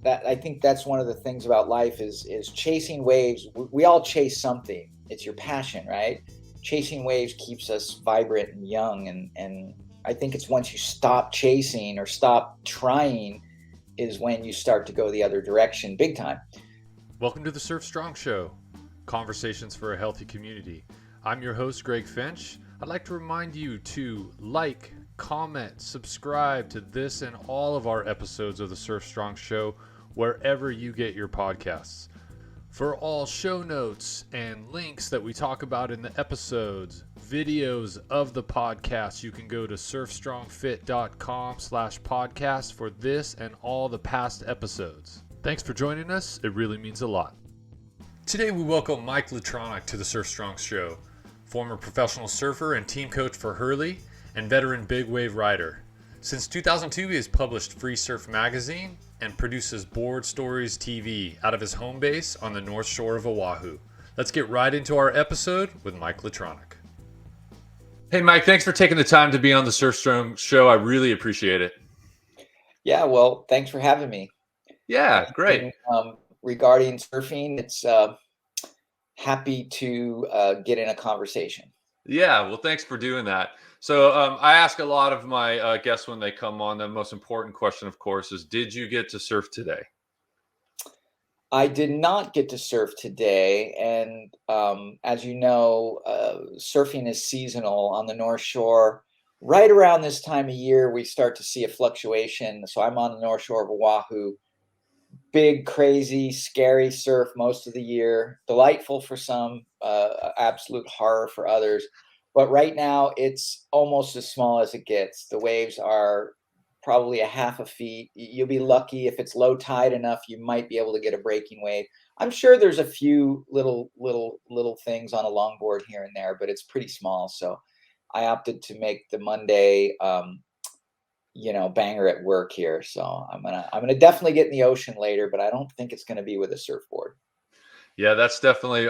that I think that's one of the things about life is chasing waves. We all chase something. It's your passion, right? Chasing waves keeps us vibrant and young, and I think it's once you stop chasing or stop trying is when you start to go the other direction big time. Welcome to the Surf Strong Show, conversations for a healthy community. I'm your host, Greg Finch. I'd like to remind you to like, comment, subscribe to this and all of our episodes of the Surf Strong Show wherever you get your podcasts. For all show notes and links that we talk about in the episodes, videos of the podcast, you can go to surfstrongfit.com/podcast for this and all the past episodes. Thanks for joining us. It really means a lot. Today we welcome Mike Latronic to the Surf Strong Show, former professional surfer and team coach for Hurley and veteran big wave rider. Since 2002, he has published Free Surf Magazine and produces Board Stories TV out of his home base on the North Shore of Oahu. Let's get right into our episode with Mike Latronic. Hey, Mike, thanks for taking the time to be on the Surf Strong Show. I really appreciate it. Yeah, well, thanks for having me. Yeah, great. Regarding surfing, it's happy to get in a conversation. Yeah, well, thanks for doing that. So I ask a lot of my guests when they come on, the most important question, of course, is did you get to surf today? I did not get to surf today, and as you know, surfing is seasonal on the North Shore. Right around this time of year, we start to see a fluctuation. So I'm on the North Shore of Oahu. Big, crazy, scary surf most of the year. Delightful for some, absolute horror for others. But right now, it's almost as small as it gets. The waves are probably a half a feet. You'll be lucky if it's low tide enough. You might be able to get a breaking wave. I'm sure there's a few little things on a longboard here and there, but it's pretty small. So I opted to make the Monday, banger at work here. So I'm gonna definitely get in the ocean later, but I don't think it's gonna be with a surfboard. Yeah, that's definitely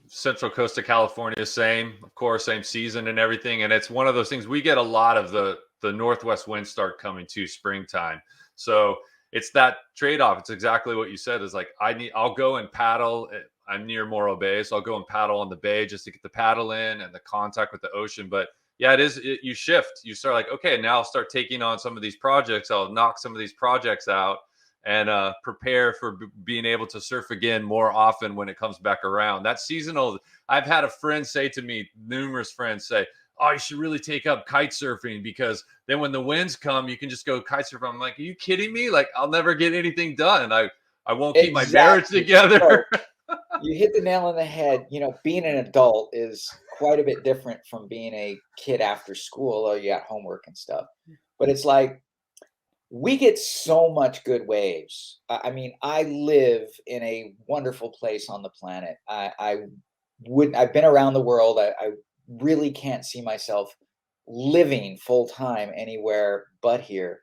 Central Coast of California, same, of course, same season and everything. And it's one of those things we get a lot of the northwest winds start coming to springtime. So it's that trade-off. It's exactly what you said is like, I'll go and paddle. I'm near Morro Bay, so I'll go and paddle on the bay just to get the paddle in and the contact with the ocean. But yeah, you shift. You start like, okay, now I'll start taking on some of these projects. I'll knock some of these projects out and prepare for being able to surf again more often when it comes back around. That seasonal, I've had a friend say to me, numerous friends say, oh, you should really take up kite surfing because then when the winds come, you can just go kite surf. I'm like, are you kidding me? Like, I'll never get anything done. I won't keep my marriage together. So, you hit the nail on the head. Being an adult is quite a bit different from being a kid after school or you got homework and stuff. But it's like, we get so much good waves. I mean, I live in a wonderful place on the planet. I've been around the world. I really can't see myself living full time anywhere but here.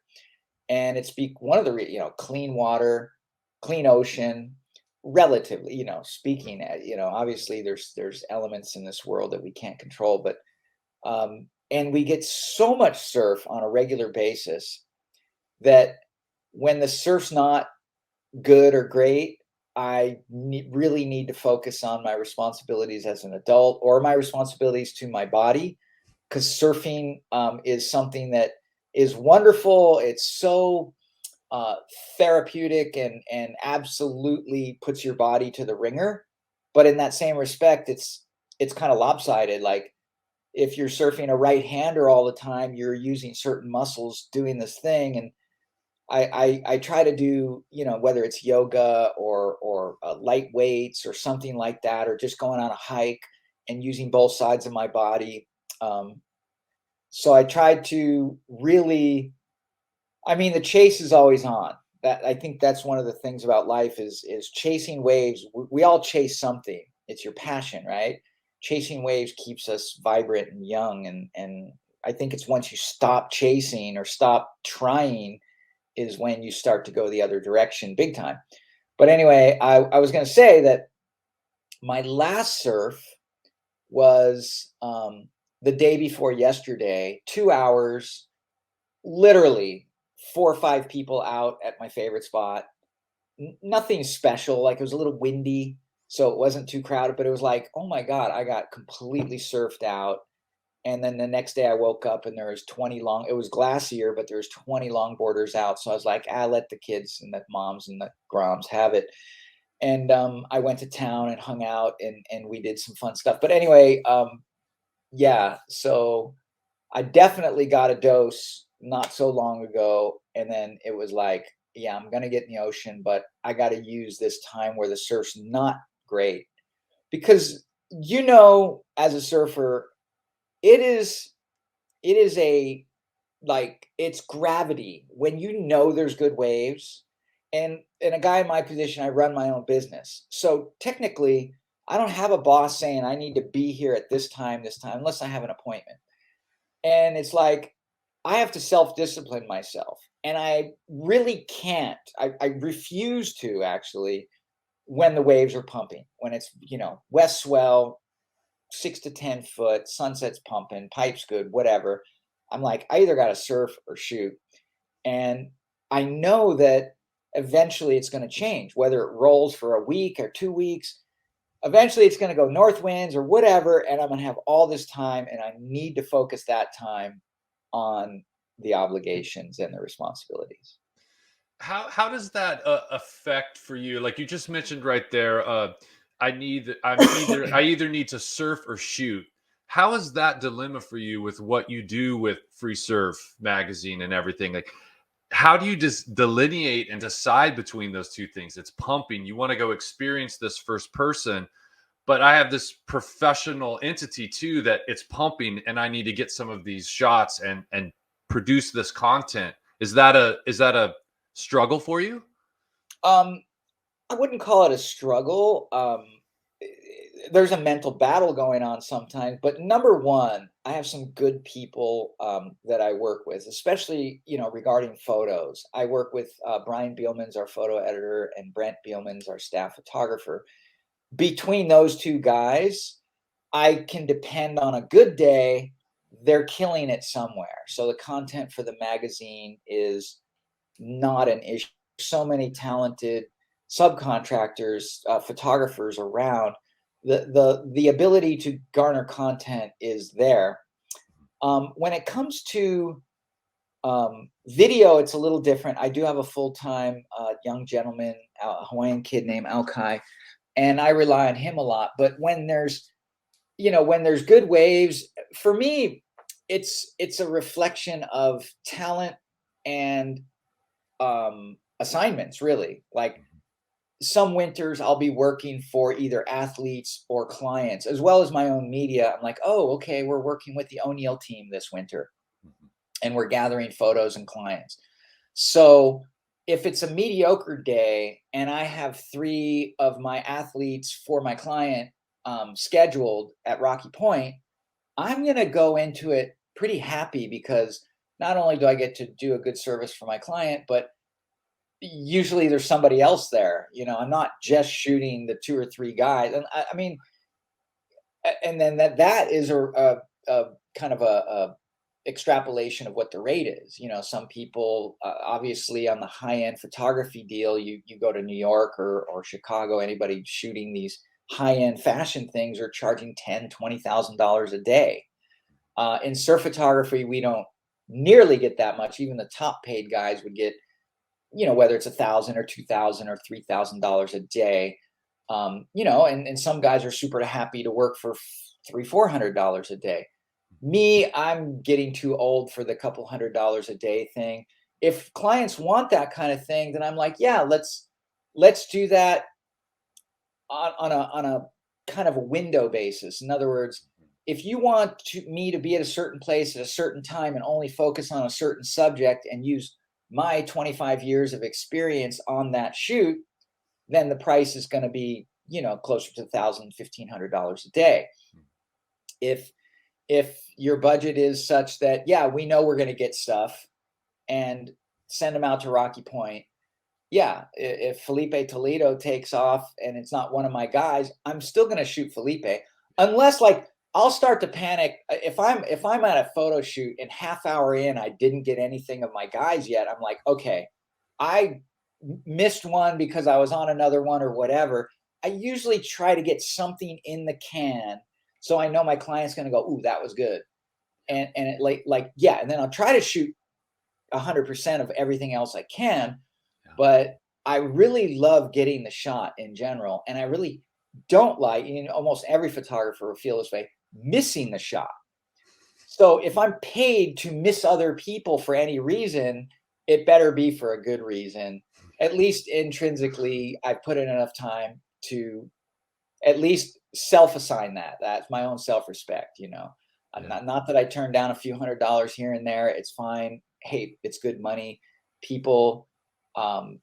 And it's one of the clean water, clean ocean, relatively, speaking. Obviously there's elements in this world that we can't control, but and we get so much surf on a regular basis that when the surf's not good or great, I really need to focus on my responsibilities as an adult or my responsibilities to my body, because surfing is something that is wonderful. It's so therapeutic and absolutely puts your body to the ringer. But in that same respect, it's kind of lopsided. Like if you're surfing a right-hander all the time, you're using certain muscles doing this thing. And I try to do, whether it's yoga or light weights or something like that, or just going on a hike and using both sides of my body. So I tried to really, the chase is always on. That I think that's one of the things about life is chasing waves. We all chase something. It's your passion, right? Chasing waves keeps us vibrant and young. And I think it's once you stop chasing or stop trying is when you start to go the other direction big time. But anyway, I was going to say that my last surf was the day before yesterday, 2 hours, literally 4 or 5 people out at my favorite spot. nothing special. Like, it was a little windy, so it wasn't too crowded, but it was like, oh my God, I got completely surfed out. And then the next day I woke up and there was 20 long, it was glacier, but there was 20 longboarders out. So I was like, let the kids and the moms and the groms have it. And I went to town and hung out, and we did some fun stuff. But anyway, yeah, so I definitely got a dose not so long ago, and then it was like, yeah, I'm gonna get in the ocean, but I got to use this time where the surf's not great, because as a surfer, it is it is a like, it's gravity when there's good waves. And a guy in my position, I run my own business. So technically, I don't have a boss saying I need to be here at this time, unless I have an appointment. And it's like, I have to self-discipline myself. And I really can't. I refuse to, actually, when the waves are pumping, when it's, west swell, 6 to 10 foot, sunset's pumping, pipe's good, whatever. I'm like, I either got to surf or shoot. And I know that eventually it's going to change, whether it rolls for a week or 2 weeks. Eventually it's going to go north winds or whatever. And I'm going to have all this time, and I need to focus that time on the obligations and the responsibilities. How does that affect for you? Like you just mentioned right there, I either need to surf or shoot. How is that dilemma for you with what you do with Free Surf magazine and everything? Like, how do you just delineate and decide between those two things? It's pumping. You want to go experience this first person, but I have this professional entity too that it's pumping, and I need to get some of these shots and produce this content. Is that a struggle for you? Um, I wouldn't call it a struggle. There's a mental battle going on sometimes, but number one, I have some good people that I work with, especially regarding photos. I work with Brian Beelman's our photo editor, and Brent Beelman's our staff photographer. Between those two guys, I can depend on a good day. They're killing it somewhere. So the content for the magazine is not an issue. So many talented subcontractors, photographers around. The ability to garner content is there. When it comes to video, it's a little different. I do have a full-time young gentleman, a Hawaiian kid named Alkai, and I rely on him a lot. But when there's good waves, for me, it's a reflection of talent and assignments, really. Like, some winters I'll be working for either athletes or clients, as well as my own media. I'm like, oh, okay, we're working with the O'Neill team this winter, and we're gathering photos and clients. So if it's a mediocre day and I have 3 of my athletes for my client scheduled at Rocky Point, I'm going to go into it pretty happy, because not only do I get to do a good service for my client, but usually there's somebody else there. I'm not just shooting the 2 or 3 guys. And I mean, and then that is a kind of a extrapolation of what the rate is. Some people, obviously, on the high end photography deal, you go to New York or Chicago, anybody shooting these high end fashion things are charging $10,000-$20,000 a day. In surf photography, we don't nearly get that much. Even the top paid guys would get, whether it's 1,000 or 2,000 or $3,000 a day. And some guys are super happy to work for $300-$400 a day. Me, I'm getting too old for the couple $100 a day thing. If clients want that kind of thing, then I'm like, yeah, let's do that on a kind of a window basis. In other words, if you want me to be at a certain place at a certain time and only focus on a certain subject and use my 25 years of experience on that shoot, then the price is going to be, closer to $1,000, $1,500 a day. If your budget is such that, yeah, we know we're going to get stuff and send them out to Rocky Point. Yeah, if Felipe Toledo takes off and it's not one of my guys, I'm still going to shoot Felipe, unless, like, I'll start to panic if I'm at a photo shoot and half hour in I didn't get anything of my guys yet. I'm like, okay, I missed one because I was on another one or whatever, I usually try to get something in the can so I know my client's going to go, "Ooh, that was good." And it yeah, and then I'll try to shoot 100% of everything else I can, Yeah. but I really love getting the shot in general, and I really don't like, almost every photographer will feel this way, missing the shot. So if I'm paid to miss other people for any reason, it better be for a good reason. At least intrinsically, I put in enough time to at least self-assign that. That's my own self-respect. Yeah. Not that I turn down a few $100s here and there. It's fine. Hey, it's good money. People, um,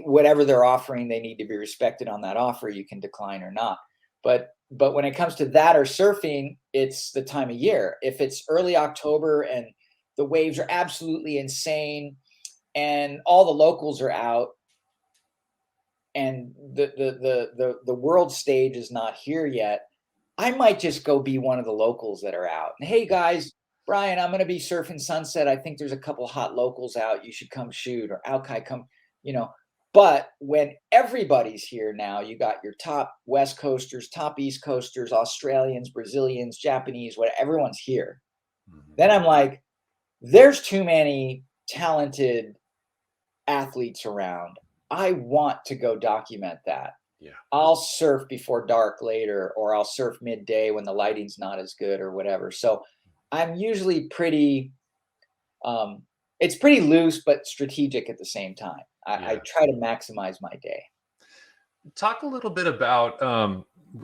whatever they're offering, they need to be respected on that offer. You can decline or not. But when it comes to that or surfing, it's the time of year. If it's early October and the waves are absolutely insane and all the locals are out and the world stage is not here yet, I might just go be one of the locals that are out. And hey guys, Brian, I'm going to be surfing sunset. I think there's a couple hot locals out. You should come shoot, or Alki come, you know. But when everybody's here now, you got your top West Coasters, top East Coasters, Australians, Brazilians, Japanese, what everyone's here. Mhm. Then I'm like, there's too many talented athletes around. I want to go document that. Yeah. I'll surf before dark later, or I'll surf midday when the lighting's not as good or whatever. So I'm usually pretty, um, it's pretty loose, but strategic at the same time. I Yeah. try to maximize my day. Talk a little bit about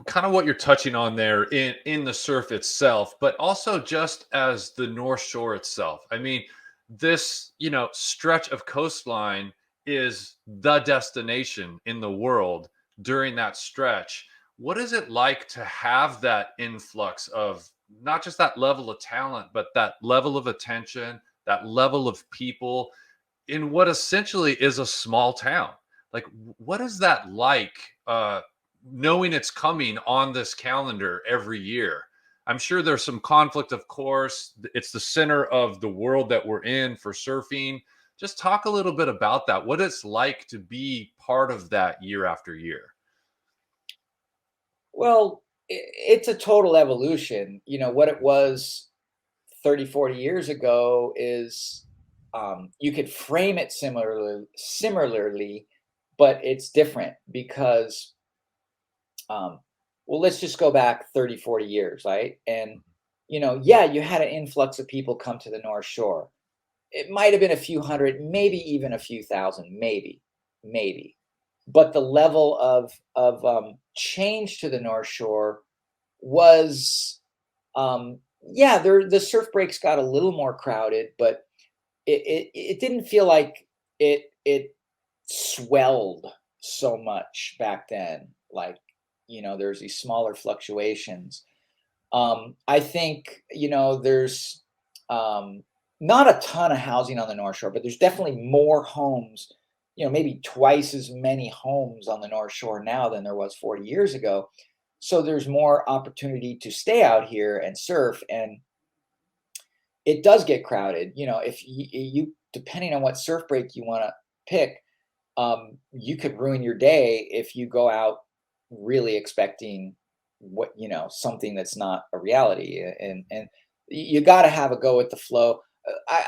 kind of what you're touching on there in the surf itself, but also just as the North Shore itself. I mean, this stretch of coastline is the destination in the world during that stretch. What is it like to have that influx of not just that level of talent, but that level of attention, that level of people in what essentially is a small town? Like, what is that like, knowing it's coming on this calendar every year? I'm sure there's some conflict, of course. It's the center of the world that we're in for surfing. Just talk a little bit about that, what it's like to be part of that year after year. Well, it's a total evolution. What it was 30, 40 years ago is, you could frame it similarly, but it's different because, um, well, let's just go back 30, 40 years, right? And, yeah, you had an influx of people come to the North Shore. It might have been a few hundred, maybe even a few thousand, maybe. But the level of change to the North Shore was, yeah, the surf breaks got a little more crowded, but it didn't feel like it swelled so much back then. Like, there's these smaller fluctuations. I think, there's, um, not a ton of housing on the North Shore, but there's definitely more homes, maybe twice as many homes on the North Shore now than there was 40 years ago. So there's more opportunity to stay out here and surf, and it does get crowded. If you depending on what surf break you want to pick, you could ruin your day if you go out really expecting something that's not a reality, and you got to have a go with the flow.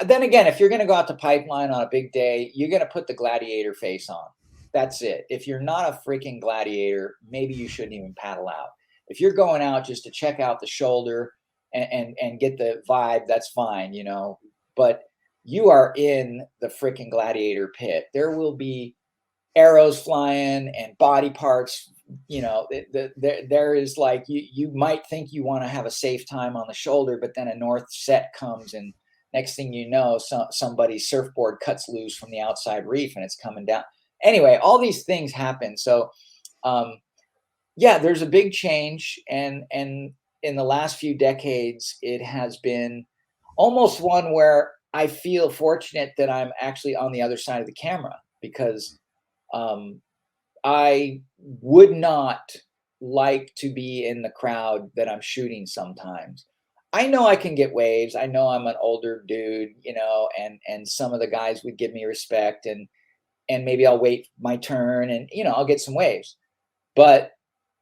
Then again, if you're going to go out to Pipeline on a big day, you're going to put the gladiator face on. That's it. If you're not a freaking gladiator, maybe you shouldn't even paddle out. If you're going out just to check out the shoulder and get the vibe, that's fine. But you are in the freaking gladiator pit. There will be arrows flying and body parts. There is, like, you might think you want to have a safe time on the shoulder, but then a north set comes, and next thing you know, somebody's surfboard cuts loose from the outside reef and it's coming down. Anyway, all these things happen. So, yeah, there's a big change, and in the last few decades, it has been almost one where I feel fortunate that I'm actually on the other side of the camera, because, um, I would not like to be in the crowd that I'm shooting sometimes. I know I can get waves. I know I'm an older dude, and some of the guys would give me respect, and maybe I'll wait my turn, and I'll get some waves. But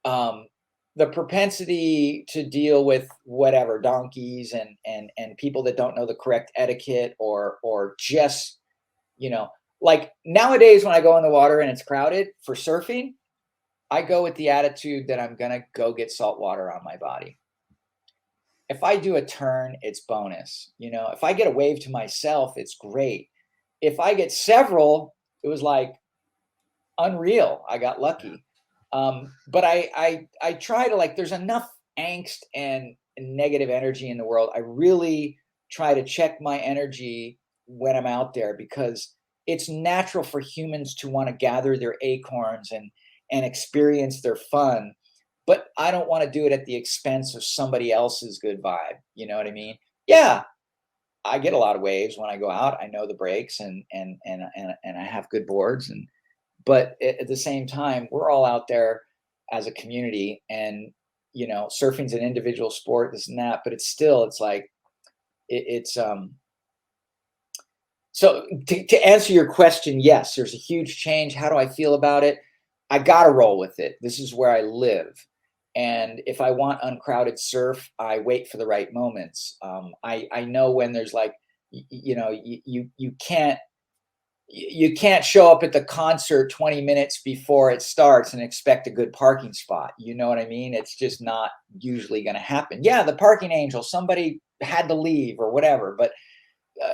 the propensity to deal with whatever donkeys and people that don't know the correct etiquette, or just like nowadays when I go in the water and it's crowded for surfing, I go with the attitude that I'm gonna go get salt water on my body. If I do a turn, it's bonus. If I get a wave to myself, it's great. If I get several, it was like unreal. I got lucky. But I try to, like, there's enough angst and negative energy in the world. I really try to check my energy when I'm out there, because it's natural for humans to want to gather their acorns and experience their fun. But I don't want to do it at the expense of somebody else's good vibe. You know what I mean? Yeah, I get a lot of waves when I go out. I know the breaks, and I have good boards, but at the same time, we're all out there as a community, and surfing's an individual sport, this and that, but it's like it's so to answer your question, yes, there's a huge change. How do I feel about it? I gotta roll with it. This is where I live. And if I want uncrowded surf, I wait for the right moments. I know when there's like, you can't show up at the concert 20 minutes before it starts and expect a good parking spot. You know what I mean? It's just not usually going to happen. Yeah, the parking angel, somebody had to leave or whatever, but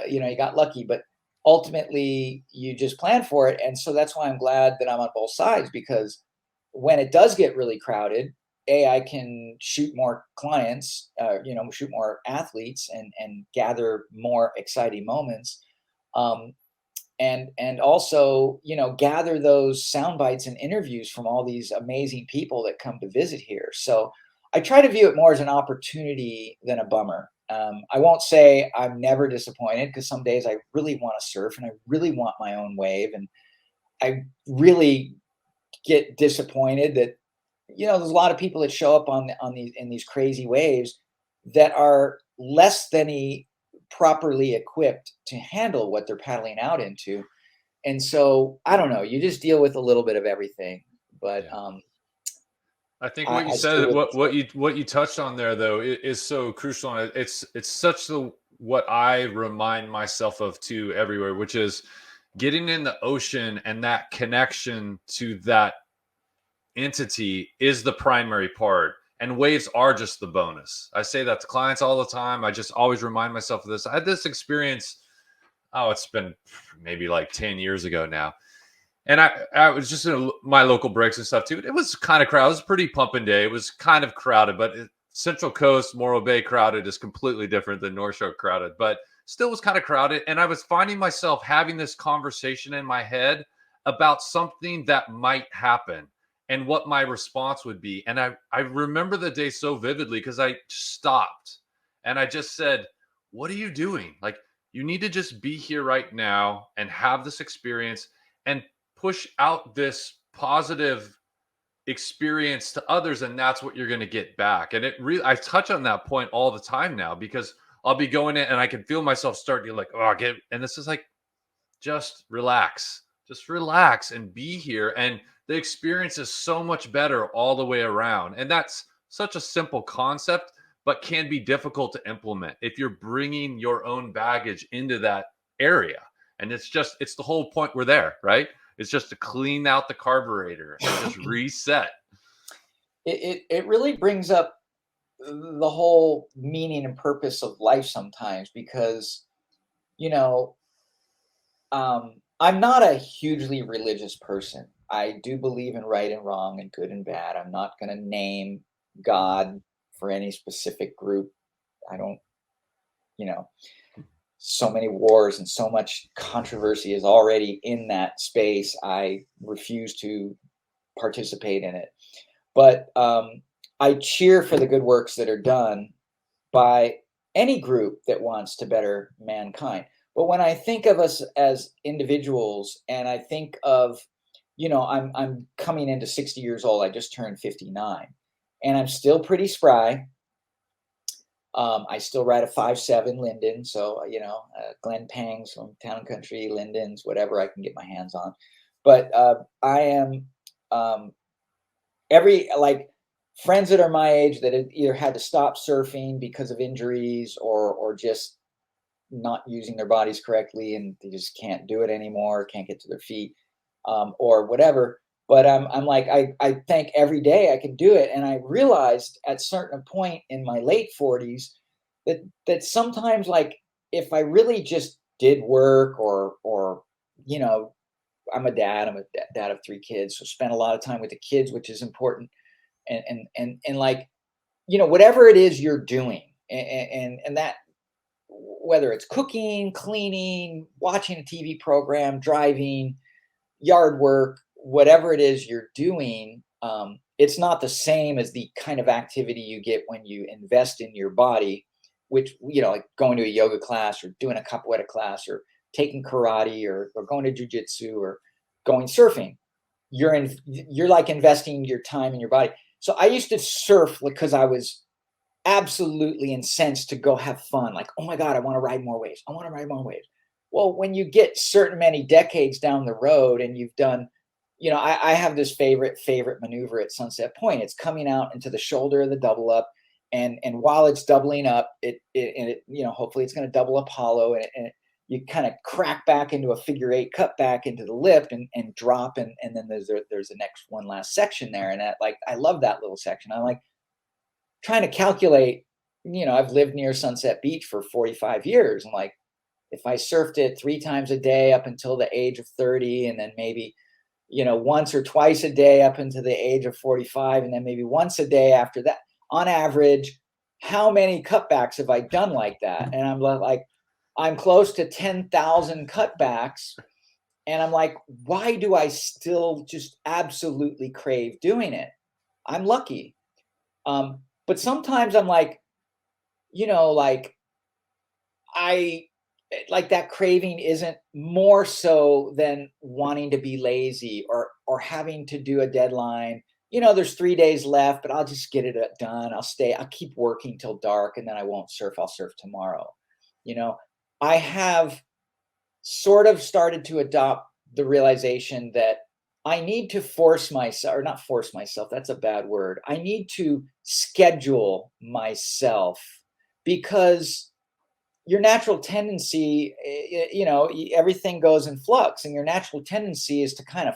you got lucky. But ultimately, you just plan for it, and so that's why I'm glad that I'm on both sides, because when it does get really crowded, I can shoot more clients, shoot more athletes, and gather more exciting moments. Um, and also gather those sound bites and interviews from all these amazing people that come to visit here. So I try to view it more as an opportunity than a bummer. I won't say I'm never disappointed, because some days I really want to surf and I really want my own wave, and I really get disappointed that there's a lot of people that show up on these in these crazy waves that are less than properly equipped to handle what they're paddling out into. And so I don't know, you just deal with a little bit of everything. But Yeah. I think what you I stay said, with what you touched on there, though, is so crucial, and it's such the what I remind myself of too everywhere, which is getting in the ocean, and that connection to that entity is the primary part, and waves are just the bonus. I say that to clients all the time. I just always remind myself of this. I had this experience. Oh, it's been maybe like 10 years ago now. And I was just in my local breaks and stuff too. It was kind of crowded. It was a pretty pumping day. It was kind of crowded, but Central Coast, Morro Bay crowded is completely different than North Shore crowded, but still was kind of crowded. And I was finding myself having this conversation in my head about something that might happen and what my response would be. And I remember the day so vividly, because I stopped and I just said, "What are you doing? Like, you need to just be here right now and have this experience and push out this positive experience to others, and that's what you're going to get back." And it really, I touch on that point all the time now, because I'll be going in and I can feel myself starting to like, oh, get, and this is like, just relax and be here. And the experience is so much better all the way around. And that's such a simple concept, but can be difficult to implement if you're bringing your own baggage into that area. And it's the whole point we're there, right? It's just to clean out the carburetor and just reset. it really brings up the whole meaning and purpose of life sometimes, because you know I'm not a hugely religious person. I do believe in right and wrong and good and bad. I'm not going to name God for any specific group. I don't, you know, so many wars and so much controversy is already in that space. I refuse to participate in it. But I cheer for the good works that are done by any group that wants to better mankind. But when I think of us as individuals, and I think of, I'm coming into 60 years old. I just turned 59, and I'm still pretty spry. I still ride a 5.7 Linden, so Glen Pangs from Town and Country, Lindens, whatever I can get my hands on. but I am every like friends that are my age that had either had to stop surfing because of injuries or just not using their bodies correctly and they just can't do it anymore, can't get to their feet, or whatever. But I'm like, I thank every day I can do it. And I realized at certain point in my late 40s that sometimes, like, if I really just did work or you know, I'm a dad, dad of 3 kids, so spend a lot of time with the kids, which is important. And like, whatever it is you're doing, and that, whether it's cooking, cleaning, watching a TV program, driving, yard work, whatever it is you're doing, it's not the same as the kind of activity you get when you invest in your body, which, like going to a yoga class or doing a capoeira class or taking karate or going to jujitsu or going surfing. You're like investing your time in your body. So I used to surf because I was absolutely incensed to go have fun. Like, oh my God, I want to ride more waves. I want to ride more waves. Well, when you get certain many decades down the road and you've done, I have this favorite maneuver at Sunset Point. It's coming out into the shoulder of the double up. And while it's doubling up, hopefully it's going to double up hollow, and you kind of crack back into a figure eight, cut back into the lip and drop. And then there's the next one last section there. And that, like, I love that little section. I'm like, trying to calculate, I've lived near Sunset Beach for 45 years. I'm like, if I surfed it 3 times a day up until the age of 30, and then maybe, once or twice a day up into the age of 45, and then maybe once a day after that, on average, how many cutbacks have I done like that? And I'm like, I'm close to 10,000 cutbacks. And I'm like, why do I still just absolutely crave doing it? I'm lucky. But sometimes I'm like, like, I like that craving isn't more so than wanting to be lazy or having to do a deadline. There's 3 days left, but I'll just get it done. I'll keep working till dark, and then I won't surf. I'll surf tomorrow. You know, I have sort of started to adopt the realization that I need to force myself, or not force myself, that's a bad word. I need to schedule myself, because your natural tendency, everything goes in flux, and your natural tendency is to kind of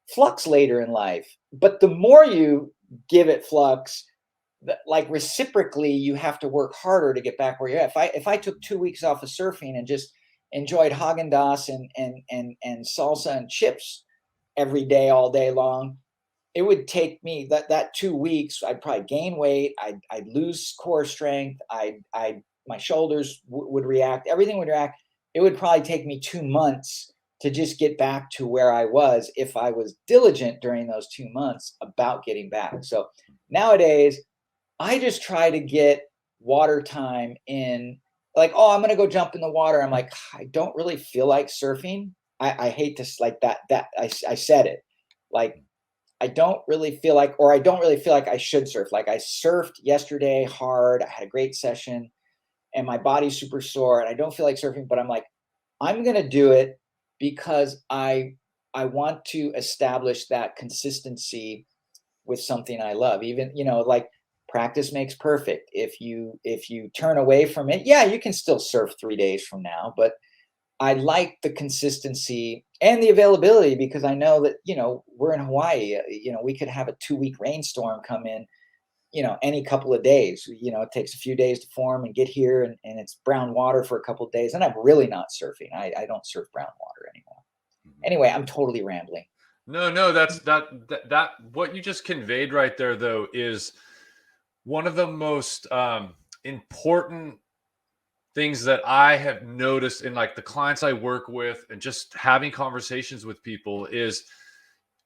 flux later in life. But the more you give it flux, like reciprocally, you have to work harder to get back where you're at. If I took 2 weeks off of surfing and just enjoyed Haagen-Dazs and salsa and chips every day, all day long, it would take me that 2 weeks. I'd probably gain weight. I'd lose core strength. My shoulders would react. Everything would react. It would probably take me 2 months to just get back to where I was if I was diligent during those 2 months about getting back. So nowadays, I just try to get water time in. Like, oh, I'm gonna go jump in the water. I'm like, I don't really feel like surfing. I hate to, like, that I said it. Like, I don't really feel like, or I don't really feel like I should surf. Like, I surfed yesterday hard. I had a great session and my body's super sore and I don't feel like surfing, but I'm like, I'm gonna do it because I want to establish that consistency with something I love. Even, like, practice makes perfect. If you turn away from it, yeah, you can still surf 3 days from now, but I like the consistency and the availability, because I know that, we're in Hawaii, we could have a 2-week rainstorm come in, any couple of days. It takes a few days to form and get here, and it's brown water for a couple of days. And I'm really not surfing. I don't surf brown water anymore. Anyway, I'm totally rambling. No, that what you just conveyed right there, though, is one of the most important things that I have noticed in, like, the clients I work with and just having conversations with people is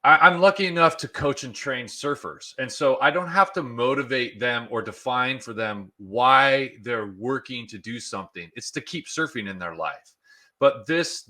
I'm lucky enough to coach and train surfers. And so I don't have to motivate them or define for them why they're working to do something. It's to keep surfing in their life. But this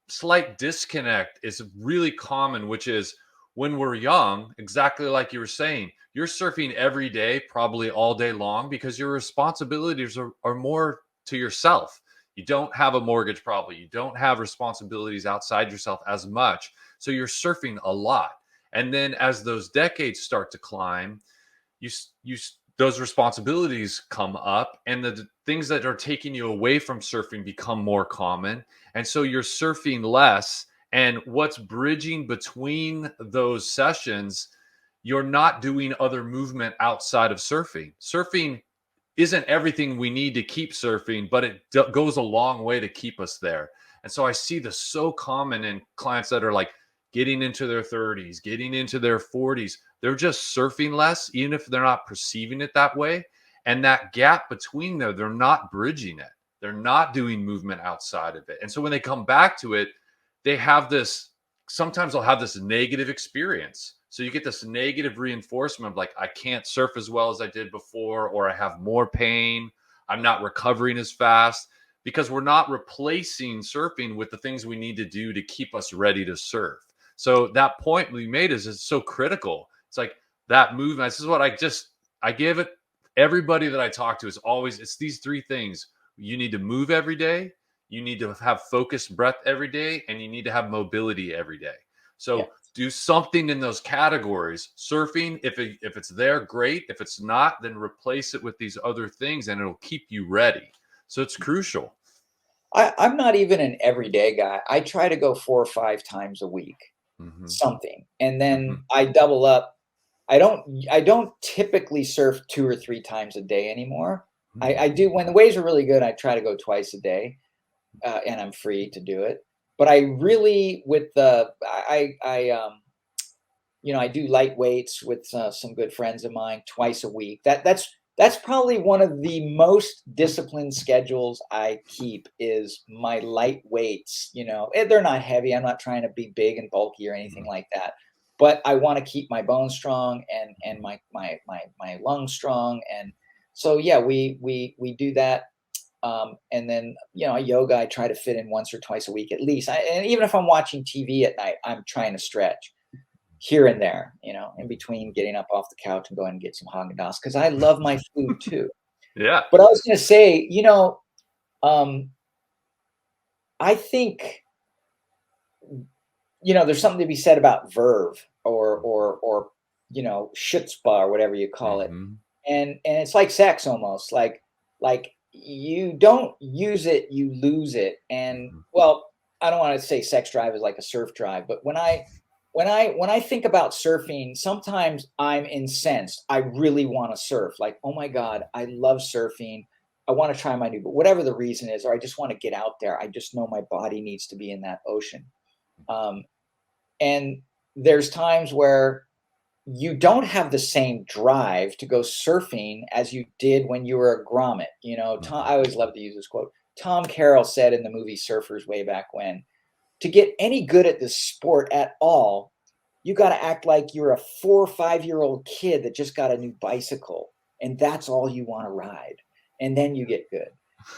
slight disconnect is really common, which is when we're young, exactly like you were saying, you're surfing every day, probably all day long, because your responsibilities are more to yourself. You don't have a mortgage probably. You don't have responsibilities outside yourself as much. So you're surfing a lot. And then as those decades start to climb, you those responsibilities come up, and the things that are taking you away from surfing become more common, and so you're surfing less. And what's bridging between those sessions, you're not doing other movement outside of surfing isn't everything we need to keep surfing, but it goes a long way to keep us there. And so I see this so common in clients that are like getting into their 30s, getting into their 40s. They're just surfing less, even if they're not perceiving it that way. And that gap between them, they're not bridging it. They're not doing movement outside of it. And so when they come back to it, they have this, sometimes they'll have this negative experience. So you get this negative reinforcement of like, I can't surf as well as I did before, or I have more pain. I'm not recovering as fast, because we're not replacing surfing with the things we need to do to keep us ready to surf. So that point we made is so critical. It's like that movement. This is what I give it. Everybody that I talk to is always, it's these three things. You need to move every day. You need to have focused breath every day, and you need to have mobility every day. So do something in those categories. Surfing, if it's there, great. If it's not, then replace it with these other things, and it'll keep you ready. So it's crucial. I'm not even an everyday guy. I try to go 4 or 5 times a week, Mm-hmm. something, and then Mm-hmm. I double up. I don't typically surf 2 or 3 times a day anymore. I do when the waves are really good. I try to go twice a day, and I'm free to do it. But I really, with the I do light weights with some good friends of mine twice a week. That's probably one of the most disciplined schedules I keep, is my light weights. They're not heavy. I'm not trying to be big and bulky or anything like that. But I want to keep my bones strong and my lungs strong. And so yeah, we do that. And then yoga I try to fit in once or twice a week at least. And even if I'm watching TV at night, I'm trying to stretch here and there, in between getting up off the couch and going and get some Haagen-Dazs, because I love my food too. Yeah. But I was going to say, um, I think, there's something to be said about verve or chutzpah or whatever you call it. Mm-hmm. And it's like sex almost, like you don't use it, you lose it. And well, I don't want to say sex drive is like a surf drive, but when I think about surfing, sometimes I'm incensed. I really want to surf. Like, oh my God, I love surfing. I want to try my new, but whatever the reason is, or I just want to get out there. I just know my body needs to be in that ocean. Um, and there's times where you don't have the same drive to go surfing as you did when you were a grommet. I always love to use this quote. Tom Carroll said in the movie Surfers way back when, to get any good at this sport at all, you got to act like you're a 4 or 5-year-old kid that just got a new bicycle, and that's all you want to ride, and then you get good.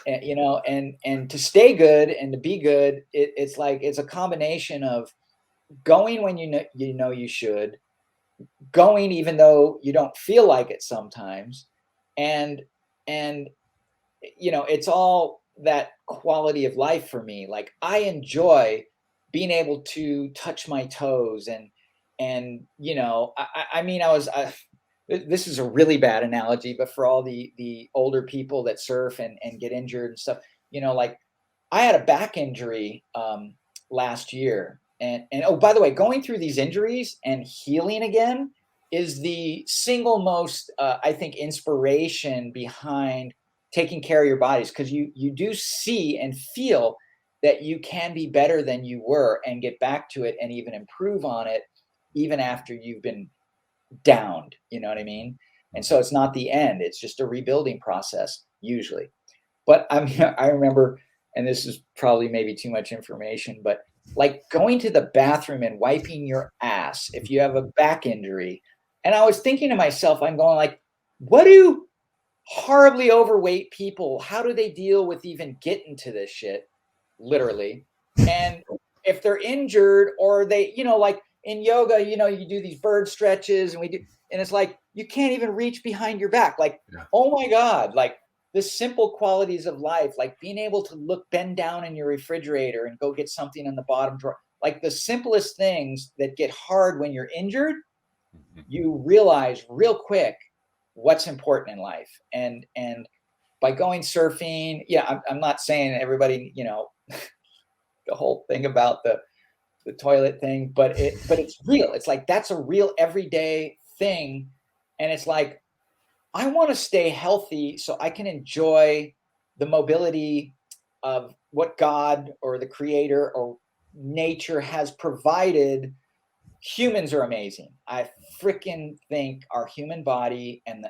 And to stay good and to be good, it's like it's a combination of going when you should, going even though you don't feel like it sometimes, and and it's all that quality of life for me. Like, I enjoy being able to touch my toes I mean, this is a really bad analogy, but for all the older people that surf and get injured and stuff, like, I had a back injury last year, and oh, by the way, going through these injuries and healing again is the single most I think inspiration behind taking care of your bodies, because you do see and feel that you can be better than you were and get back to it and even improve on it even after you've been downed. You know what I mean? And so it's not the end; it's just a rebuilding process usually. But I remember, and this is probably maybe too much information, but like going to the bathroom and wiping your ass if you have a back injury. And I was thinking to myself, I'm going like, what do horribly overweight people, how do they deal with even getting to this shit? Literally. And if they're injured, or they, like in yoga, you do these bird stretches and and it's like, you can't even reach behind your back. Like, Yeah. oh my God, like, the simple qualities of life, like being able to bend down in your refrigerator and go get something in the bottom drawer, like the simplest things that get hard when you're injured, you realize real quick what's important in life. And by going surfing, yeah, I'm not saying everybody, the whole thing about the toilet thing, but it's real. It's like that's a real everyday thing. And it's like, I want to stay healthy so I can enjoy the mobility of what God or the creator or nature has provided. Humans are amazing. I freaking think our human body and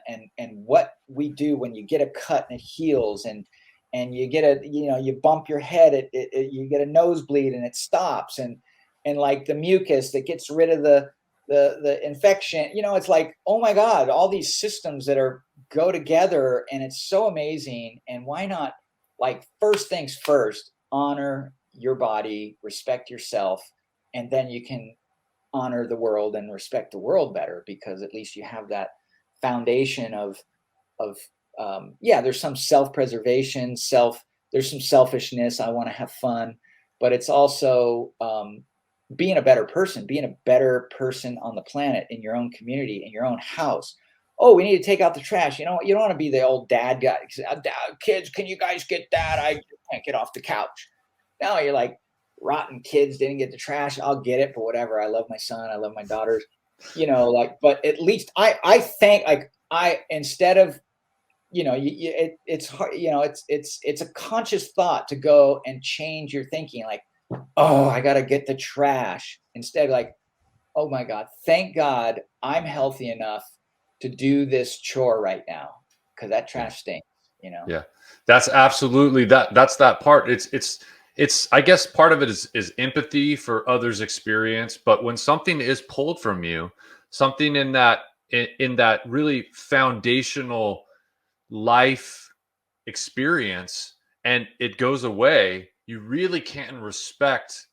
what we do when you get a cut and it heals, and you get you bump your head, you get a nosebleed and it stops, and like the mucus that gets rid of the infection. It's like, oh my God, all these systems that go together, and it's so amazing. And why not, like, first things first, honor your body, respect yourself, and then you can honor the world and respect the world better, because at least you have that foundation of yeah, there's some self-preservation, there's some selfishness. I want to have fun, but it's also being a better person, on the planet, in your own community, in your own house. Oh, we need to take out the trash. You don't want to be the old dad guy. Kids, can you guys get that? I can't get off the couch. Now you're like, rotten kids didn't get the trash. I'll get it, but whatever. I love my son. I love my daughters. Like, but at least I think, like, instead of, it's hard. It's a conscious thought to go and change your thinking. Like, oh, I got to get the trash, instead, like, oh my God, thank God I'm healthy enough to do this chore right now, because that trash stinks. Yeah, that's absolutely that's that part. It's I guess part of it is empathy for others' experience, but when something is pulled from you, something in that really foundational life experience, and it goes away, you really can respect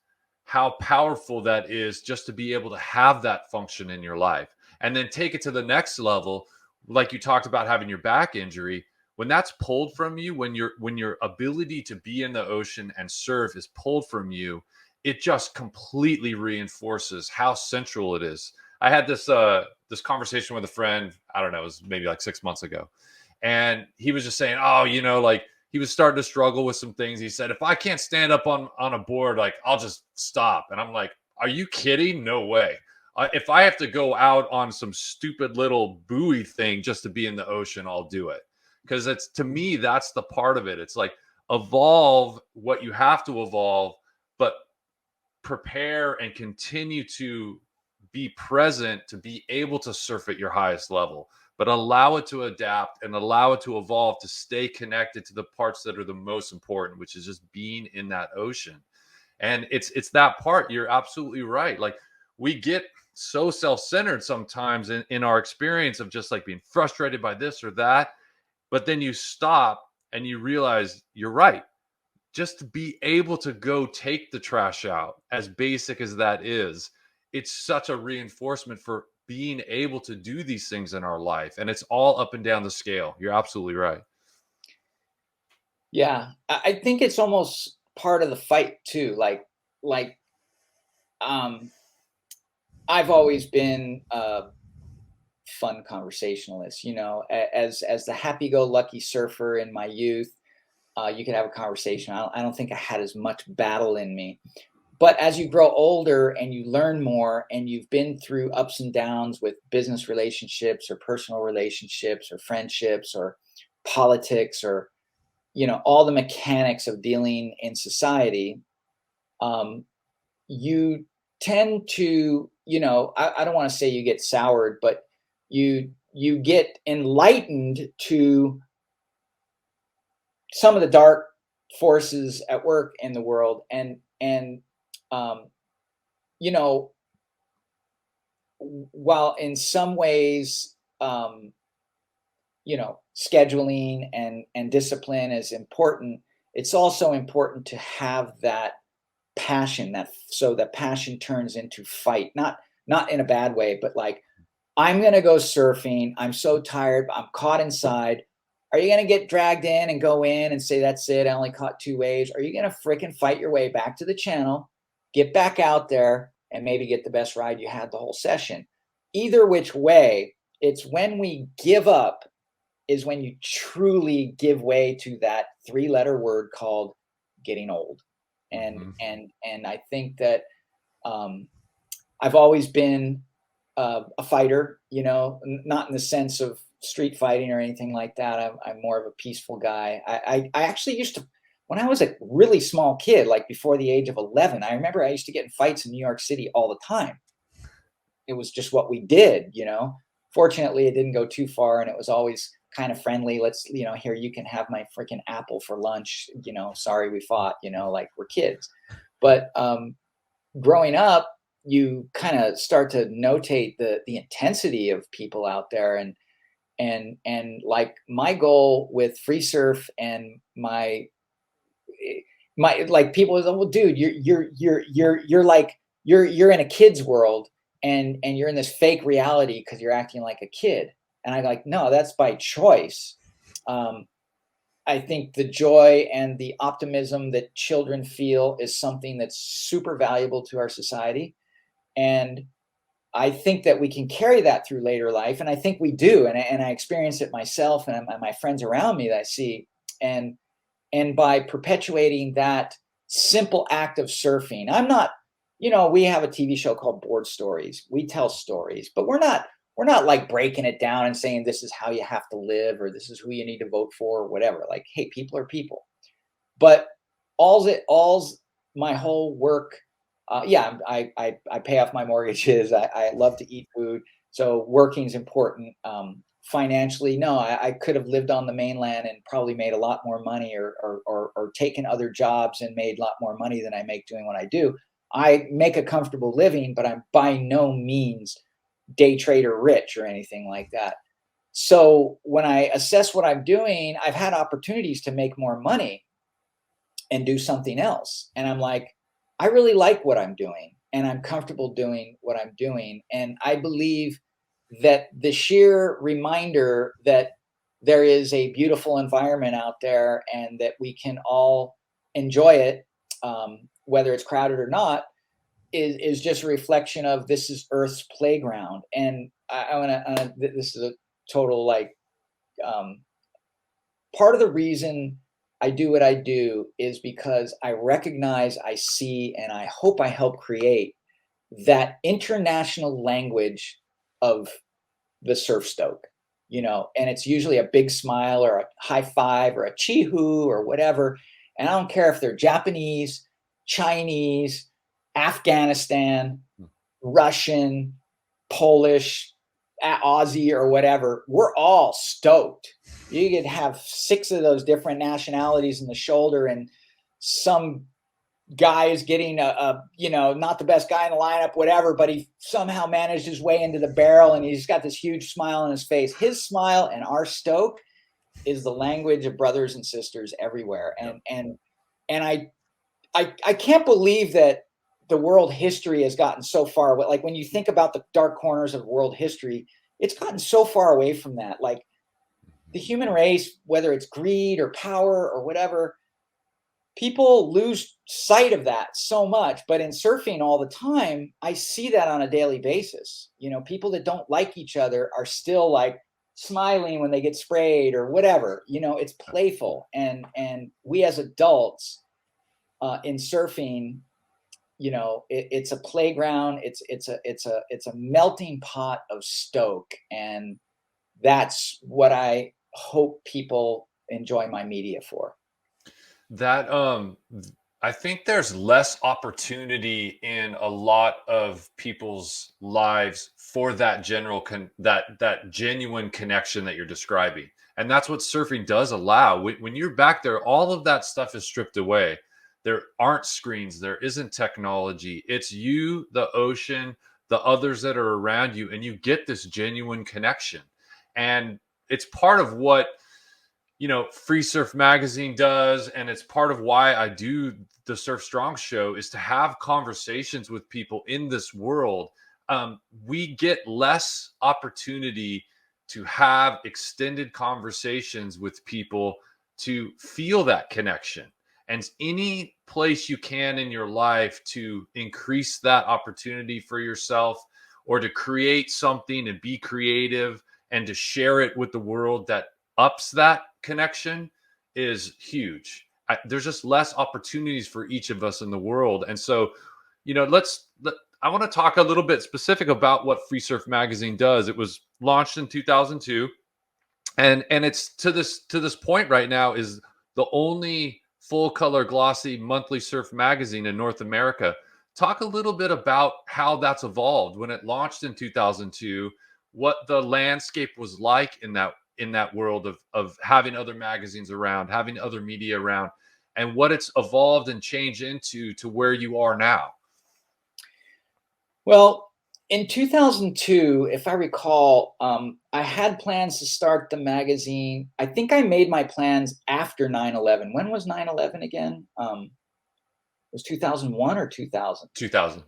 how powerful that is, just to be able to have that function in your life, and then take it to the next level. Like you talked about having your back injury, when that's pulled from you, when your ability to be in the ocean and surf is pulled from you, it just completely reinforces how central it is. I had this conversation with a friend, I don't know, it was maybe like 6 months ago, and he was just saying, oh, like, he was starting to struggle with some things. He said, if I can't stand up on a board, like, I'll just stop. And I'm like, are you kidding? No way. If I have to go out on some stupid little buoy thing just to be in the ocean, I'll do it. Because it's, to me, that's the part of it. It's like, evolve what you have to evolve, but prepare and continue to be present to be able to surf at your highest level, but allow it to adapt and allow it to evolve to stay connected to the parts that are the most important, which is just being in that ocean. And it's that part. You're absolutely right. Like, we get so self-centered sometimes in our experience of just like being frustrated by this or that, but then you stop and you realize you're right. Just to be able to go take the trash out, as basic as that is, it's such a reinforcement for being able to do these things in our life. And it's all up and down the scale. You're absolutely right. Yeah, I think it's almost part of the fight too. Like, um, I've always been a fun conversationalist. As the happy-go-lucky surfer in my youth, you could have a conversation. I don't think I had as much battle in me. But as you grow older and you learn more, and you've been through ups and downs with business relationships or personal relationships or friendships or politics, or all the mechanics of dealing in society, you tend to, I don't want to say you get soured, but you get enlightened to some of the dark forces at work in the world. And um, you know while in some ways, scheduling and discipline is important, it's also important to have that passion, that passion turns into fight, not in a bad way, but like, I'm going to go surfing. I'm so tired. I'm caught inside. Are you going to get dragged in and go in and say, that's it, I only caught 2 waves? Are you going to freaking fight your way back to the channel, get back out there, and maybe get the best ride you had the whole session? Either which way, it's when we give up is when you truly give way to that 3-letter word called getting old. And I think that I've always been a fighter, you know, not in the sense of street fighting or anything like that. I'm more of a peaceful guy. I actually used to, when I was a really small kid, like before the age of 11, I remember I used to get in fights in New York City all the time. It was just what we did, you know. Fortunately, it didn't go too far, and it was always kind of friendly. Let's, you know, here, you can have my freaking apple for lunch, you know, sorry we fought, you know, like we're kids. But growing up, you kind of start to notate the intensity of people out there, and like my goal with free surf and my like people is, oh, well, dude, you're like you're in a kid's world, and you're in this fake reality because you're acting like a kid. And I'm like, no, that's by choice. I think the joy and the optimism that children feel is something that's super valuable to our society. And I think that we can carry that through later life. And I think we do. And I experience it myself and my friends around me that I see. And by perpetuating that simple act of surfing, I'm not, you know, we have a TV show called Board Stories. We tell stories, but we're not like breaking it down and saying this is how you have to live or this is who you need to vote for or whatever. Like, hey, people are people. But all's my whole work. Yeah, I pay off my mortgages. I love to eat food, so working is important. Financially, no, I could have lived on the mainland and probably made a lot more money, or taken other jobs and made a lot more money than I make doing what I do. I make a comfortable living, but I'm by no means day trader rich or anything like that. So when I assess what I'm doing, I've had opportunities to make more money and do something else. And I'm like, I really like what I'm doing and I'm comfortable doing what I'm doing. And I believe that the sheer reminder that there is a beautiful environment out there and that we can all enjoy it, whether it's crowded or not, is just a reflection of this is Earth's playground. And I want to, this is a total like, part of the reason I do what I do is because I recognize, I see, and I hope I help create that international language of the surf stoke, you know, and it's usually a big smile or a high five or a chee-hoo or whatever. And I don't care if they're Japanese, Chinese, Afghanistan, Russian, Polish, Aussie, or whatever. We're all stoked. You could have 6 of those different nationalities in the shoulder, and some guy is getting a you know, not the best guy in the lineup, whatever, but he somehow managed his way into the barrel and he's got this huge smile on his face. His smile and our stoke is the language of brothers and sisters everywhere. And I can't believe that the world history has gotten so far away. Like when you think about the dark corners of world history, it's gotten so far away from that. Like the human race, whether it's greed or power or whatever, people lose sight of that so much. But in surfing all the time, I see that on a daily basis. You know, people that don't like each other are still like smiling when they get sprayed or whatever. You know, it's playful. And we as adults in surfing, you know, it's a playground. It's a melting pot of stoke, and that's what I hope people enjoy my media for. That I think there's less opportunity in a lot of people's lives for that that genuine connection that you're describing. And that's what surfing does allow. When you're back there, all of that stuff is stripped away. There aren't screens, there isn't technology. It's you, the ocean, the others that are around you, and you get this genuine connection. And it's part of what, you know, Free Surf Magazine does, and it's part of why I do the Surf Strong show, is to have conversations with people in this world. We get less opportunity to have extended conversations with people, to feel that connection. And any place you can in your life to increase that opportunity for yourself, or to create something and be creative and to share it with the world that ups that connection, is huge. There's just less opportunities for each of us in the world. And so, I want to talk a little bit specific about what Free Surf Magazine does. It was launched in 2002, and it's to this point right now is the only full color glossy monthly surf magazine in North America. Talk a little bit about how that's evolved. When it launched in 2002, what the landscape was like in that world of having other magazines around, having other media around, and what it's evolved and changed into to where you are now. Well, in 2002, if I recall, I had plans to start the magazine. I think I made my plans after 9/11. When was 9/11 again? It was 2001 or 2000? 2000.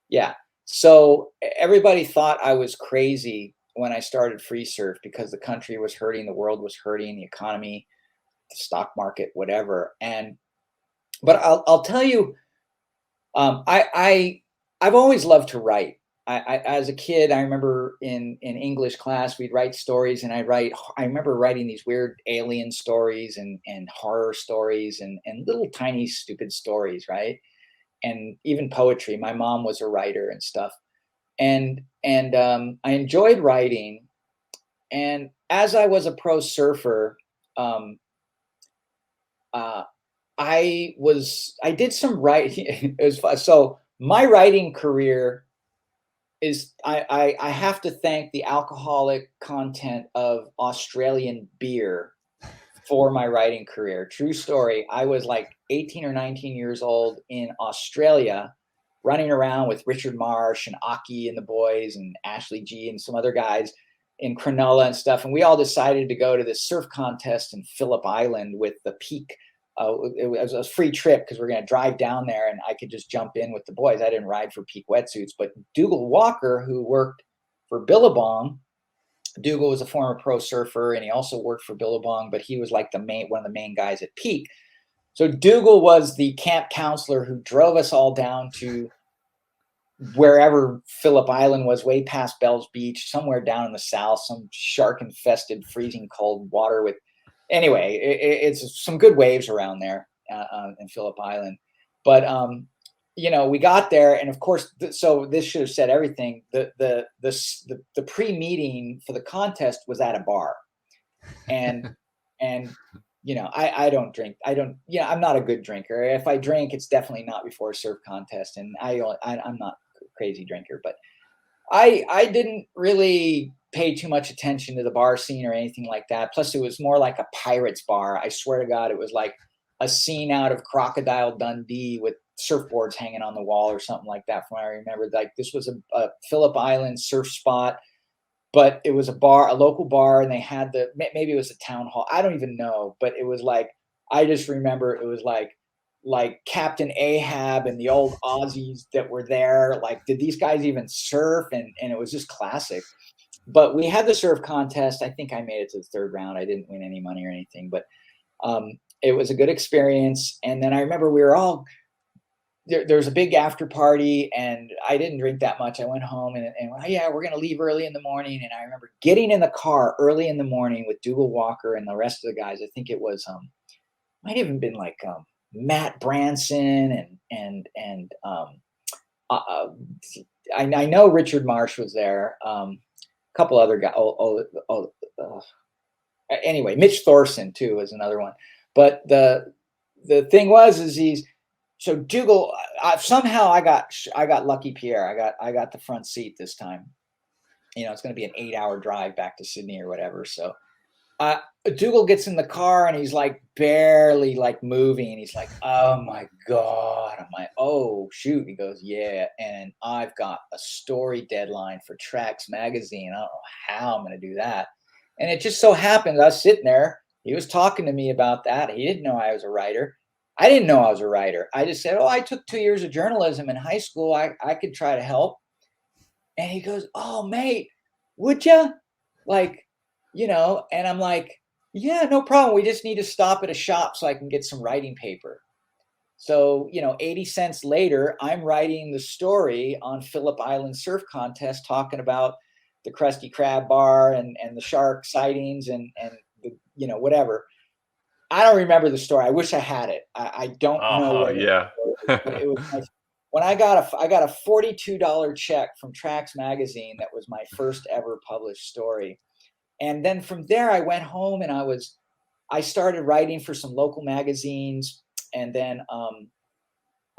Yeah. So everybody thought I was crazy when I started Free Surf because the country was hurting, the world was hurting, the economy, the stock market, whatever. But I'll tell you, I've always loved to write. As a kid, I remember in English class, we'd write stories, and I remember writing these weird alien stories and horror stories and little tiny stupid stories, right? And even poetry. My mom was a writer and stuff. I enjoyed writing. And as I was a pro surfer, um, uh, I did some writing. It was so my writing career is I have to thank the alcoholic content of Australian beer for my writing career. True story. I was like 18 or 19 years old in Australia, running around with Richard Marsh and Aki and the boys and Ashley G and some other guys in Cronulla and stuff. And we all decided to go to this surf contest in Phillip Island with the Peak. It was a free trip because we're going to drive down there and I could just jump in with the boys. I didn't ride for Peak wetsuits, but Dougal Walker, who worked for Billabong, Dougal was a former pro surfer and he also worked for Billabong, but he was like one of the main guys at Peak. So Dougal was the camp counselor who drove us all down to wherever Phillip Island was, way past Bell's Beach, somewhere down in the south, some shark infested, freezing cold water with, anyway, it's some good waves around there in Phillip Island. But, we got there, and of course, so this should have said everything. The pre-meeting for the contest was at a bar, and I don't drink. I'm not a good drinker. If I drink, it's definitely not before a surf contest, and I'm not a crazy drinker. But I didn't really pay too much attention to the bar scene or anything like that. Plus, it was more like a pirate's bar. I swear to God, it was like a scene out of Crocodile Dundee with surfboards hanging on the wall or something like that. From what I remember, like this was a Phillip Island surf spot. But it was a local bar, and they had maybe it was a town hall. I don't even know, but it was like, I just remember it was like Captain Ahab and the old Aussies that were there. Like, did these guys even surf? And it was just classic. But we had the surf contest. I think I made it to the third round. I didn't win any money or anything, but it was a good experience. And then I remember we were all there was a big after party, and I didn't drink that much. I went home and yeah, we're going to leave early in the morning. And I remember getting in the car early in the morning with Dougal Walker and the rest of the guys. I think it was, might have even been like Matt Branson I know Richard Marsh was there. A couple other guys. Anyway, Mitch Thorson too was another one. But the thing is so Dougal, somehow I got lucky, Pierre. I got the front seat this time. It's going to be an 8-hour drive back to Sydney or whatever. So Dougal gets in the car and he's like barely like moving. He's like, "Oh my God." I'm like, "Oh shoot." He goes, "Yeah. And I've got a story deadline for Trax magazine. I don't know how I'm going to do that." And it just so happened I was sitting there. He was talking to me about that. He didn't know I was a writer. I didn't know I was a writer. I just said, "Oh, I took 2 years of journalism in high school. I could try to help." And he goes, "Oh, mate, would you? like, and I'm like, yeah, no problem. We just need to stop at a shop so I can get some writing paper. So, 80 cents later, I'm writing the story on Phillip Island Surf Contest talking about the Krusty Krab bar and the shark sightings and the, whatever. I don't remember the story. I wish I had it. I don't know Oh what it yeah. was, but it was when I got a $42 check from Trax magazine. That was my first ever published story. And then from there I went home and I started writing for some local magazines, and then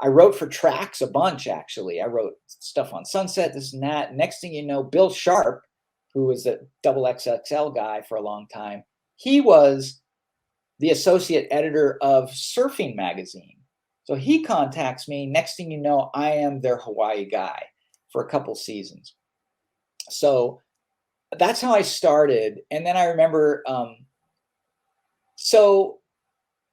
I wrote for Trax a bunch, actually. I wrote stuff on Sunset, this and that. Next thing you know, Bill Sharp, who was the double XXL guy for a long time, he was the associate editor of Surfing Magazine. So he contacts me. Next thing you know, I am their Hawaii guy for a couple seasons. So that's how I started. And then I remember, so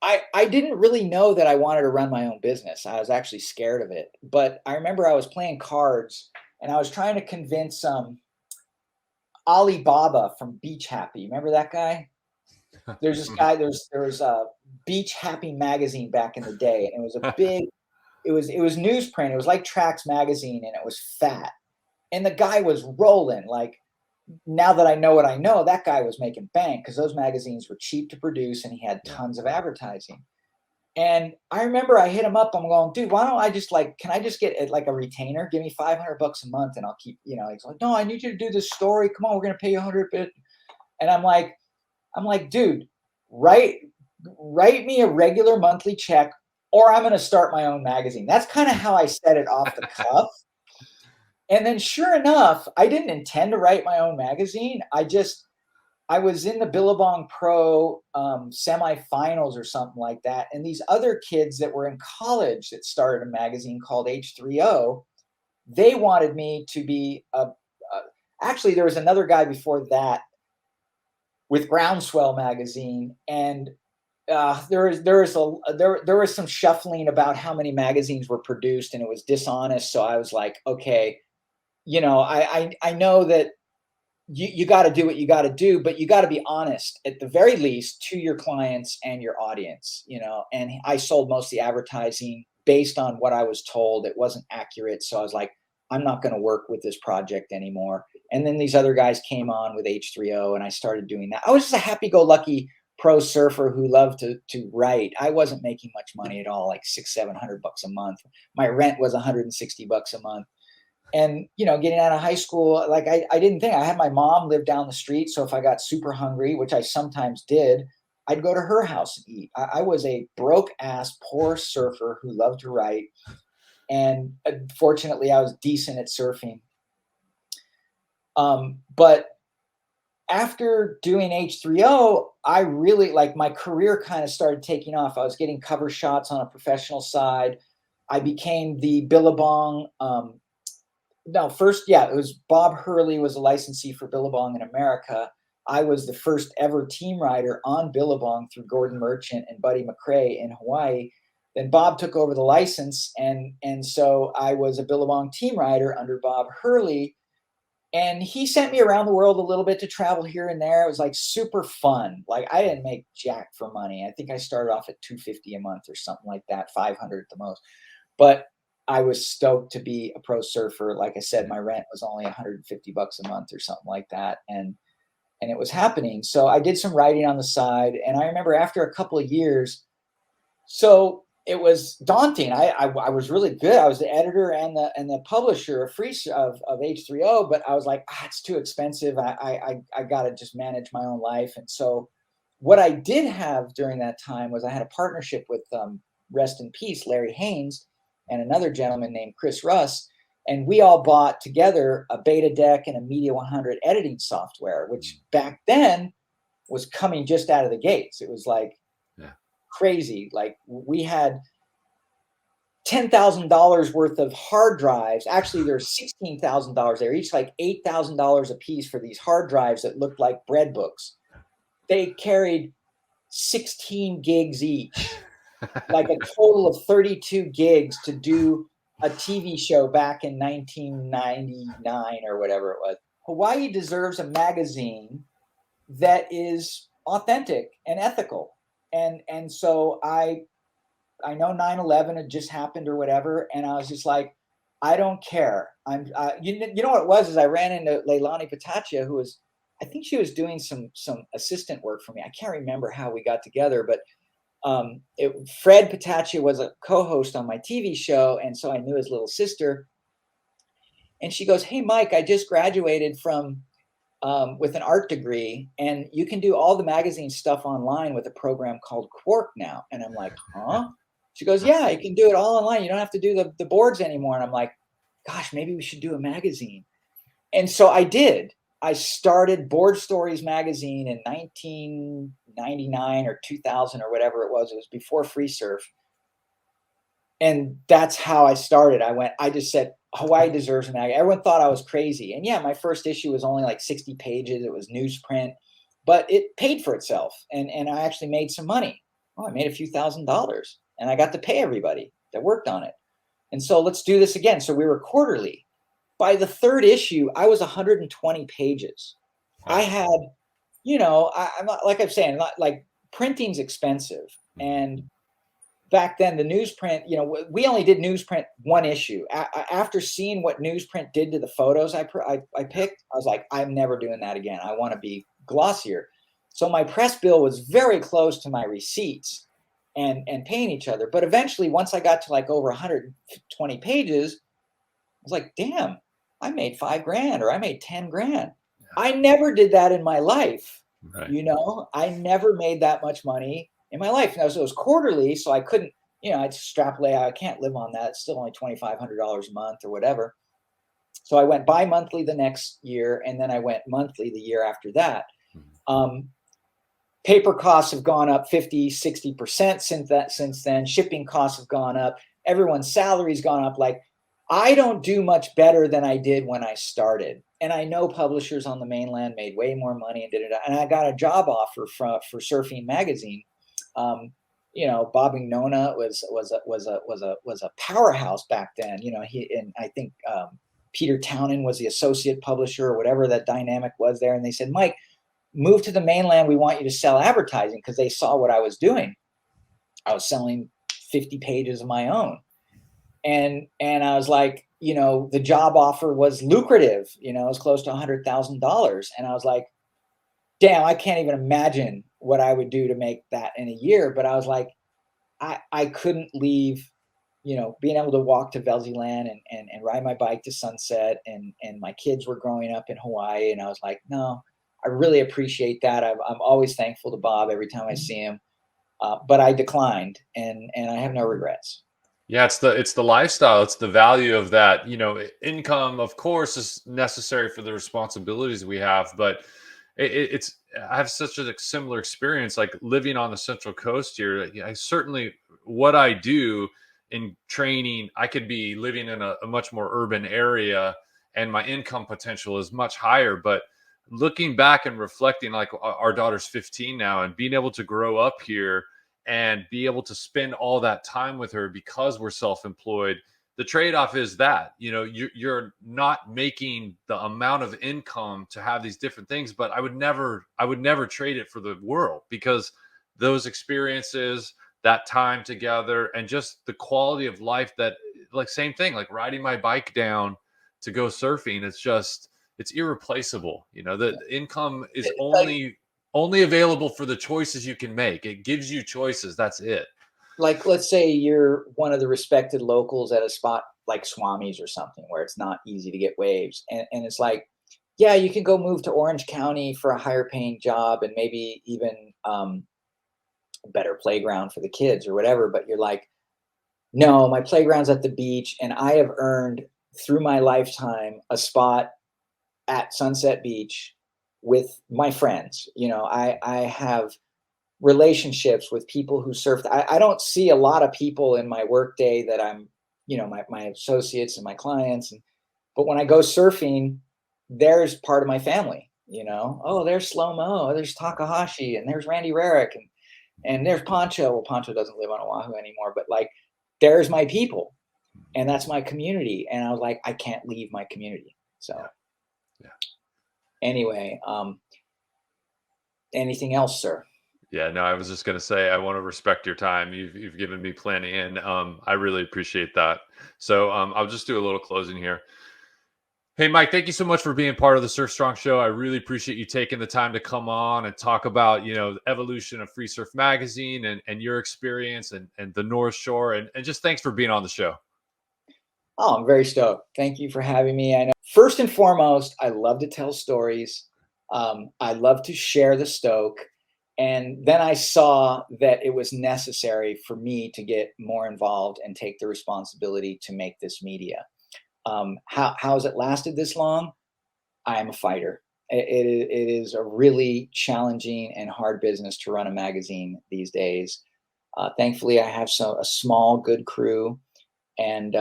I didn't really know that I wanted to run my own business. I was actually scared of it. But I remember I was playing cards and I was trying to convince Alibaba from Beach Happy. Remember that guy? There's this guy, there was a Beach Happy magazine back in the day, and it was a big, it was newsprint. It was like Trax magazine, and it was fat. And the guy was rolling. Like, now that I know what I know, that guy was making bank because those magazines were cheap to produce and he had tons of advertising. And I remember I hit him up. I'm going, dude, why don't I just can I just get like a retainer? Give me $500 a month and I'll keep, he's like, no, I need you to do this story. Come on, we're going to pay you 100 bit. And I'm like, dude, write me a regular monthly check or I'm going to start my own magazine. That's kind of how I said it off the cuff. And then sure enough, I didn't intend to write my own magazine. I was in the Billabong Pro semifinals or something like that. And these other kids that were in college that started a magazine called H3O, they wanted me to be actually, there was another guy before that with Groundswell magazine. And there was some shuffling about how many magazines were produced and it was dishonest. So I was like, okay, I know that you got to do what you got to do, but you got to be honest at the very least to your clients and your audience, and I sold most of the advertising based on what I was told. It wasn't accurate. So I was like, I'm not going to work with this project anymore. And then these other guys came on with H3O and I started doing that. I was just a happy-go-lucky pro surfer who loved to write. I wasn't making much money at all, like $600-700 a month. My rent was $160 a month. And, getting out of high school, like I didn't think. I had my mom live down the street. So if I got super hungry, which I sometimes did, I'd go to her house and eat. I was a broke ass, poor surfer who loved to write. And fortunately, I was decent at surfing. But after doing H3O, I really my career kind of started taking off. I was getting cover shots on a professional side. I became the Billabong. It was Bob Hurley was a licensee for Billabong in America. I was the first ever team rider on Billabong through Gordon Merchant and Buddy McRae in Hawaii. Then Bob took over the license, and so I was a Billabong team rider under Bob Hurley. And he sent me around the world a little bit to travel here and there. It was like super fun. Like, I didn't make jack for money. I think I started off at $250 a month or something like that, $500 at the most. But I was stoked to be a pro surfer. Like I said, my rent was only $150 a month or something like that. And it was happening. So I did some writing on the side. And I remember after a couple of years, so it was daunting. I was really good. I was the editor and the publisher of H3O, but I was like, it's too expensive. I got to just manage my own life. And so what I did have during that time was I had a partnership with rest in peace, Larry Haynes, and another gentleman named Chris Russ. And we all bought together a Beta Deck and a Media 100 editing software, which back then was coming just out of the gates. It was like crazy. Like, we had $10,000 worth of hard drives. Actually, there's $16,000. They're each like $8,000 a piece for these hard drives that looked like bread books. They carried 16 gigs each. Like a total of 32 gigs to do a TV show back in 1999 or whatever it was. Hawaii Deserves a Magazine that is authentic and ethical. And so I know 9/11 had just happened or whatever, and I was just like, I don't care. You know what it was is I ran into Leilani Patachia, who was, I think she was doing some assistant work for me. I can't remember how we got together, but Fred Patachia was a co-host on my TV show, and so I knew his little sister. And she goes, "Hey, Mike, I just graduated from with an art degree, and you can do all the magazine stuff online with a program called Quark now." And I'm like, "Huh?" She goes, "Yeah, you can do it all online. You don't have to do the boards anymore." And I'm like, "Gosh, maybe we should do a magazine." And so I did. I started Board Stories magazine in 1999 or 2000 or whatever it was. It was before Free Surf. And that's how I started. I just said, Hawaii deserves a mag. Everyone thought I was crazy. And yeah, my first issue was only like 60 pages. It was newsprint, but it paid for itself. And I actually made some money. Oh, I made a few $1,000s and I got to pay everybody that worked on it. And so let's do this again. So we were quarterly. By the third issue, I was 120 pages. I had, I'm not, like I'm saying, not like printing's expensive. And back then the newsprint, we only did newsprint one issue. After seeing what newsprint did to the photos I picked, I was like, I'm never doing that again. I want to be glossier. So my press bill was very close to my receipts and paying each other. But eventually, once I got to like over 120 pages, I was like, damn, I made $5,000 or I made 10 grand. I never did that in my life. Right. I never made that much money in my life. Now, so it was quarterly, so I couldn't, I'd extrapolate. I can't live on that. It's still only $2,500 a month or whatever. So I went bi-monthly the next year, and then I went monthly the year after that. Paper costs have gone up 50, 60% since then. Shipping costs have gone up. Everyone's salary's gone up. Like, I don't do much better than I did when I started. And I know publishers on the mainland made way more money and did it. And I got a job offer for Surfing Magazine. Bobby Nona was a powerhouse back then. I think Peter Townend was the associate publisher or whatever that dynamic was there. And they said, Mike, move to the mainland. We want you to sell advertising, because they saw what I was doing. I was selling 50 pages of my own. And I was like, the job offer was lucrative, it was close to $100,000. And I was like, damn, I can't even imagine what I would do to make that in a year. But I was like, I couldn't leave, being able to walk to Velziland and ride my bike to Sunset. And my kids were growing up in Hawaii. And I was like, no, I really appreciate that. I'm always thankful to Bob every time I see him. But I declined, and I have no regrets. Yeah, it's the lifestyle. It's the value of that. Income, of course, is necessary for the responsibilities we have, but it's I have such a similar experience, like living on the Central Coast here. I certainly, what I do in training, I could be living in a much more urban area, and my income potential is much higher. But looking back and reflecting, like our daughter's 15 now, and being able to grow up here and be able to spend all that time with her because we're self-employed, the trade-off is that you're not making the amount of income to have these different things. But I would never trade it for the world, because those experiences, that time together, and just the quality of life, that, like, same thing, like riding my bike down to go surfing, it's irreplaceable. The income is only available for the choices you can make. It gives you choices. That's it. Like, let's say you're one of the respected locals at a spot like Swami's or something, where it's not easy to get waves. And it's like, yeah, you can go move to Orange County for a higher paying job and maybe even a better playground for the kids or whatever. But you're like, no, my playground's at the beach, and I have earned through my lifetime a spot at Sunset Beach with my friends. I have relationships with people who surf. I don't see a lot of people in my workday that I'm, my associates and my clients. But when I go surfing, there's part of my family. Oh, there's Slow Mo, there's Takahashi, and there's Randy Rarick, and there's Poncho. Well, Poncho doesn't live on Oahu anymore, but like, there's my people, and that's my community. And I was like, I can't leave my community. So, yeah. Anyway, Anything else, sir? Yeah, no, I was just gonna say I want to respect your time. You've given me plenty, and I really appreciate that. So I'll just do a little closing here. Hey, Mike, thank you so much for being part of the Surf Strong Show. I really appreciate you taking the time to come on and talk about, the evolution of Free Surf Magazine and your experience and the North Shore. And just thanks for being on the show. Oh, I'm very stoked. Thank you for having me. I know, first and foremost, I love to tell stories. I love to share the stoke. And then I saw that it was necessary for me to get more involved and take the responsibility to make this media. How has it lasted this long? I am a fighter. It is a really challenging and hard business to run a magazine these days. Thankfully, I have a small, good crew. And,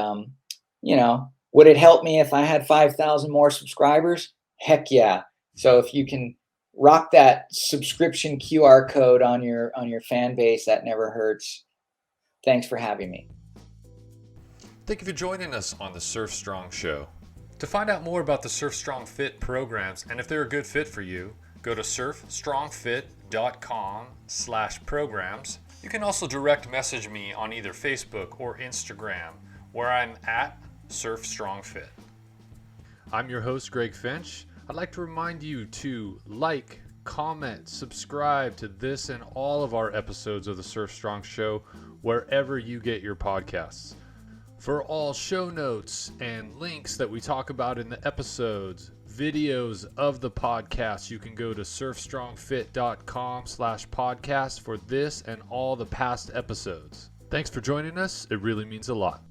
would it help me if I had 5,000 more subscribers? Heck yeah. So if you can rock that subscription QR code on your fan base, that never hurts. Thanks for having me. Thank you for joining us on the Surf Strong Show. To find out more about the Surf Strong Fit programs and if they're a good fit for you, go to surfstrongfit.com/programs. You can also direct message me on either Facebook or Instagram, where I'm at Surf Strong Fit. I'm your host, Greg Finch. I'd like to remind you to like, comment, subscribe to this and all of our episodes of the Surf Strong Show wherever you get your podcasts. For all show notes and links that we talk about in the episodes, videos of the podcast, you can go to surfstrongfit.com/podcast for this and all the past episodes. Thanks for joining us. It really means a lot.